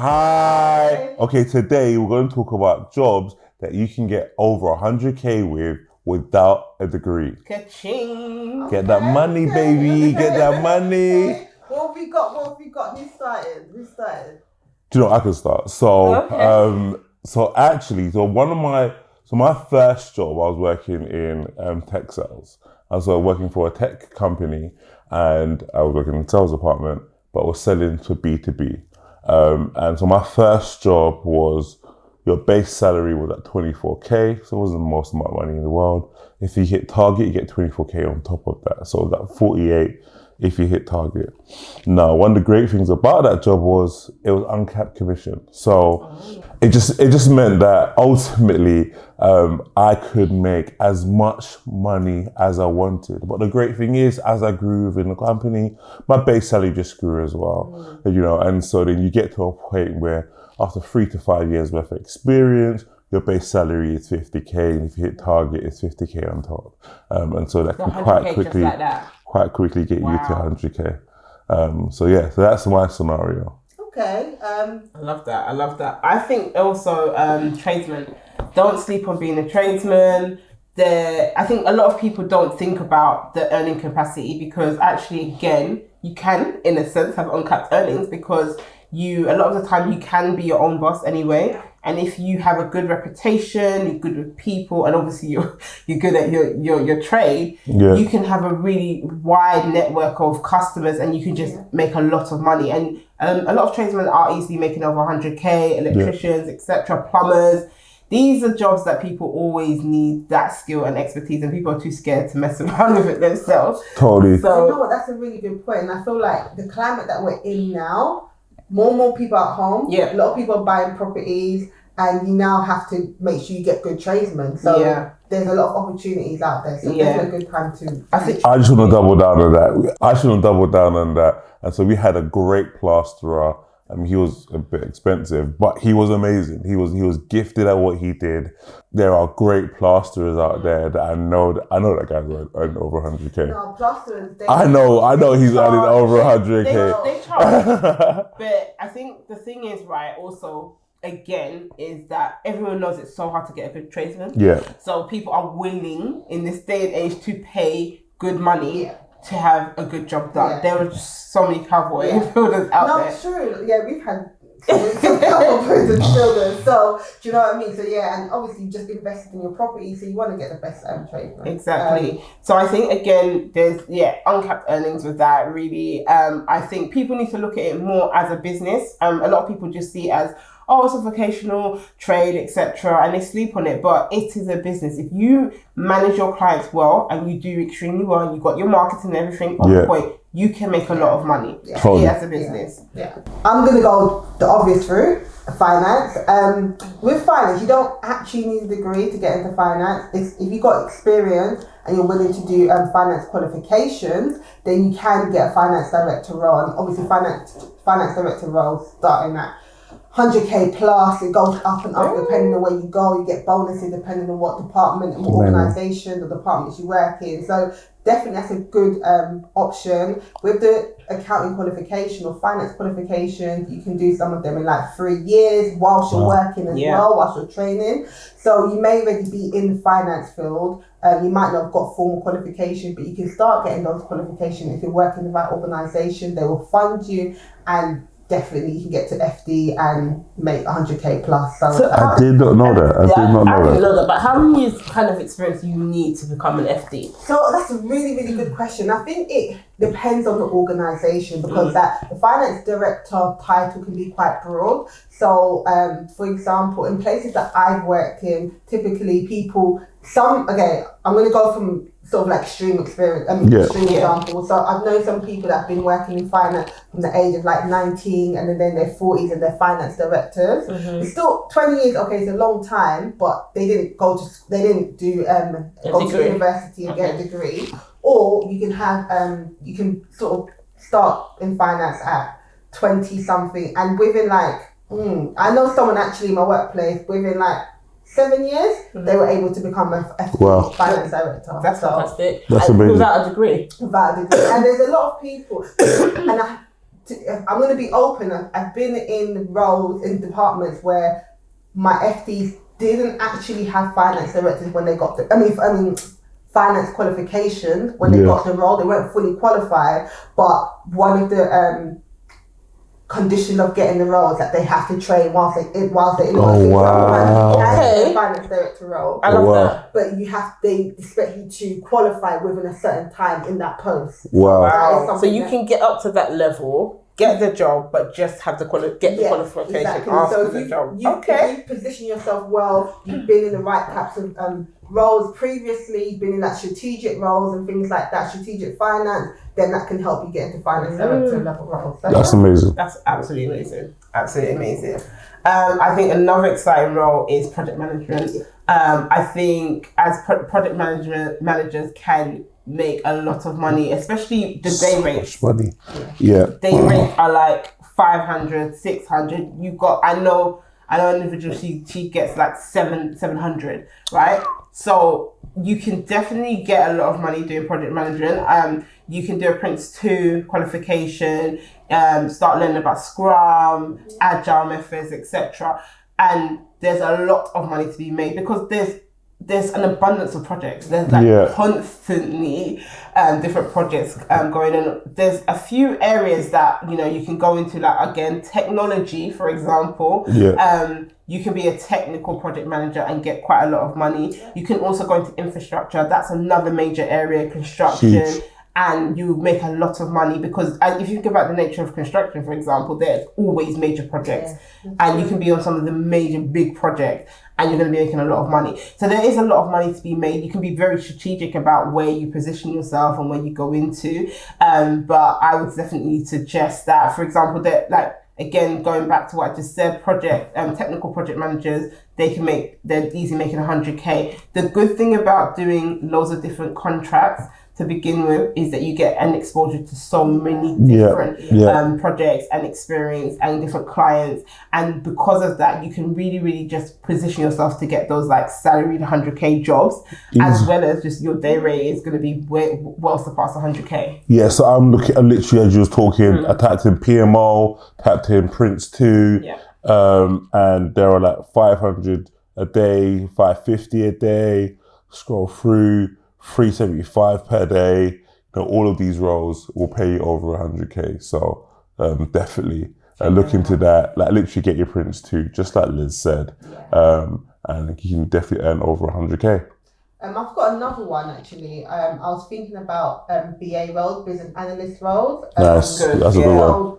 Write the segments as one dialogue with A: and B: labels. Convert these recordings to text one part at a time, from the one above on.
A: Hi. Okay, today we're going to talk about jobs that you can get over 100K with without a degree.
B: Ka-ching.
A: Get that money, baby. Get that money.
C: Okay. What have we got? Who started?
A: Do you know, I can start. So, my first job, I was working in tech sales. I was working for a tech company, and I was working in the sales department, but I was selling to B2B. And so my first job was, your base salary was at 24K, so it wasn't the most amount of money in the world. If you hit target, you get 24K on top of that. So that 48 if you hit target. Now, one of the great things about that job was it was uncapped commission. So it just meant that ultimately I could make as much money as I wanted. But the great thing is, as I grew within the company, my base salary just grew as well. You know, and so then you get to a point where after 3 to 5 years worth of experience, your base salary is 50K, and if you hit target, it's 50K on top. And so that can quite quickly get you to 100K. So that's my scenario.
C: Okay.
B: I love that. I think also tradesmen, don't sleep on being a tradesman. I think a lot of people don't think about the earning capacity, because actually, again, you can, in a sense, have uncapped earnings, because a lot of the time you can be your own boss anyway. And if you have a good reputation, you're good with people, and obviously you're good at your trade, you can have a really wide network of customers, and you can just make a lot of money. And a lot of tradesmen are easily making over 100K, electricians, etc., plumbers. These are jobs that people always need that skill and expertise, and people are too scared to mess around with it themselves.
A: Totally.
C: So, you know what, that's a really good point. And I feel like the climate that we're in now, more and more people at home. A lot of people are buying properties, and you now have to make sure you get good tradesmen. So there's a lot of opportunities out there. So it's a good time to.
A: I just want to double down on that. And so we had a great plasterer. I mean, he was a bit expensive, but he was amazing. He was gifted at what he did. There are great plasterers out there that I know that guy's earned over 100K.
C: No, plasterers.
A: I know he's earning over 100K.
B: They charge. But I think the thing is, right, also, again, is that everyone knows it's so hard to get a good tradesman. Yeah. So people are willing in this day and age to pay good money to have a good job done. There are just so many cowboy builders out there.
C: No, it's true. Yeah, we've had some cowboy builders. So, do you know what I mean? So, and obviously you just invested in your property, so you want to get the best tradesman.
B: Exactly. So I think, again, there's, uncapped earnings with that, really. I think people need to look at it more as a business. A lot of people just see it as, it's a vocational trade, etc., and they sleep on it, but it is a business. If you manage your clients well and you do extremely well, and you've got your marketing and everything on point, you can make a lot of money as a business.
C: I'm going to go the obvious route, finance. With finance, you don't actually need a degree to get into finance. If you've got experience and you're willing to do finance qualifications, then you can get a finance director role. And obviously finance director roles starting at 100K plus, it goes up and up depending on where you go. You get bonuses depending on what department and what organisation or departments you work in. So definitely that's a good option. With the accounting qualification or finance qualification, you can do some of them in like 3 years whilst you're working as well, whilst you're training. So you may already be in the finance field. You might not have got formal qualification, but you can start getting those qualifications if you're working in the right organisation. They will fund you, and definitely you can get to FD and make 100K plus. So
A: I did not know that. I didn't know that.
B: But how many years kind of experience do you need to become an FD?
C: So that's a really, really good question. I think it depends on the organisation, because the finance director title can be quite broad. So, for example, in places that I've worked in, typically I'm going to go from sort of like extreme example. So I've known some people that have been working in finance from the age of like 19, and then they're in their 40s and they're finance directors. It's still 20 years, it's a long time, but they didn't go to university and get a degree. Or you can have, you can sort of start in finance at 20 something, and within I know someone actually in my workplace, within 7 years, they were able to become a finance director.
B: That's fantastic.
A: That's amazing.
B: Without a degree.
C: And there's a lot of people, and I'm going to be open. I've been in roles in departments where my FDs didn't actually have finance directors when they got the. I mean, finance qualifications when they got the role. They weren't fully qualified, but one of the condition of getting the role is that they have to train whilst they're in the finance director role.
B: I love that.
C: But they expect you to qualify within a certain time in that post.
B: Wow. So you can get up to that level, get the job, but just have the qualification
C: exactly.
B: after
C: So
B: the job.
C: If you position yourself well, you've been in the right types of roles previously, been in like strategic roles and things like that, strategic finance, then that can help you get into finance director level roles. So,
A: That's amazing.
B: That's absolutely amazing. Absolutely amazing. I think another exciting role is project management. I think as project managers can make a lot of money, especially the day rates.
A: Money. Yeah.
B: Day rates are like 500, 600. You got, I know an individual, she gets like 700, right? So you can definitely get a lot of money doing project management. You can do a Prince 2 qualification, start learning about Scrum, Agile methods, etc. And there's a lot of money to be made because there's an abundance of projects. There's like constantly different projects going on. There's a few areas that you can go into, like again, technology, for example. You can be a technical project manager and get quite a lot of money. You can also go into infrastructure. That's another major area, construction. Huge. And you make a lot of money because if you think about the nature of construction, for example, there's always major projects and you can be on some of the major big projects and you're going to be making a lot of money. So there is a lot of money to be made. You can be very strategic about where you position yourself and where you go into. But I would definitely suggest that, for example, that again, going back to what I just said, technical project managers, they're easily making 100K. The good thing about doing loads of different contracts to begin with is that you get an exposure to so many different projects and experience and different clients, and because of that you can really, really just position yourself to get those like salaried 100K jobs, as well as just your day rate is going to be well surpass 100K. Yeah, so I'm
A: literally, as you was talking, I typed in PMO, typed in Prince 2, and there are like 500 a day, 550 a day, scroll through, 375 per day. All of these roles will pay you over 100K. So definitely look into that. Like literally get your Prince 2, just like Liz said, and you can definitely earn over 100K.
C: I've got another one actually. I was thinking about BA roles, business analyst roles.
A: That's a good one.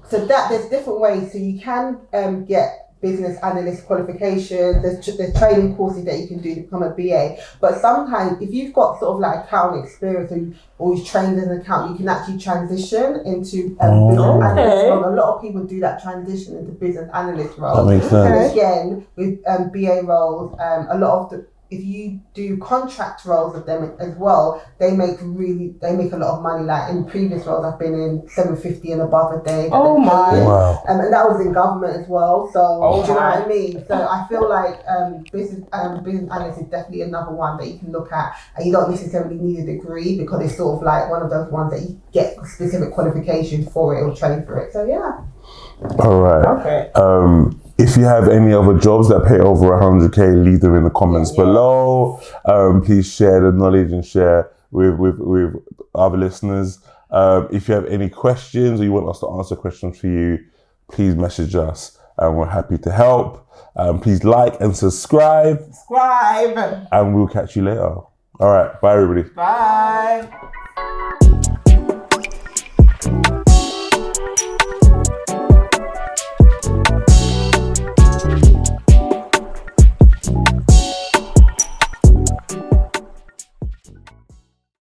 C: So there's different ways. So you can get business analyst qualification. There's training courses that you can do to become a BA. But sometimes if you've got sort of like account experience or you've always trained as an accountant, you can actually transition into business analyst role. A lot of people do that transition into business analyst role.
A: That makes sense.
C: And again, with BA roles, a lot of if you do contract roles with them as well, they make a lot of money. Like in previous roles, I've been in 750 and above a day.
B: Oh my!
C: Wow. And that was in government as well. So do you know what I mean? So I feel like business analyst is definitely another one that you can look at, and you don't necessarily need a degree because it's sort of like one of those ones that you get specific qualifications for it or train for it. So yeah.
A: All right.
B: Okay.
A: If you have any other jobs that pay over 100K, leave them in the comments below. Please share the knowledge and share with other listeners. If you have any questions or you want us to answer questions for you, please message us and we're happy to help. Please like and subscribe. And we'll catch you later. All right. Bye, everybody.
B: Bye.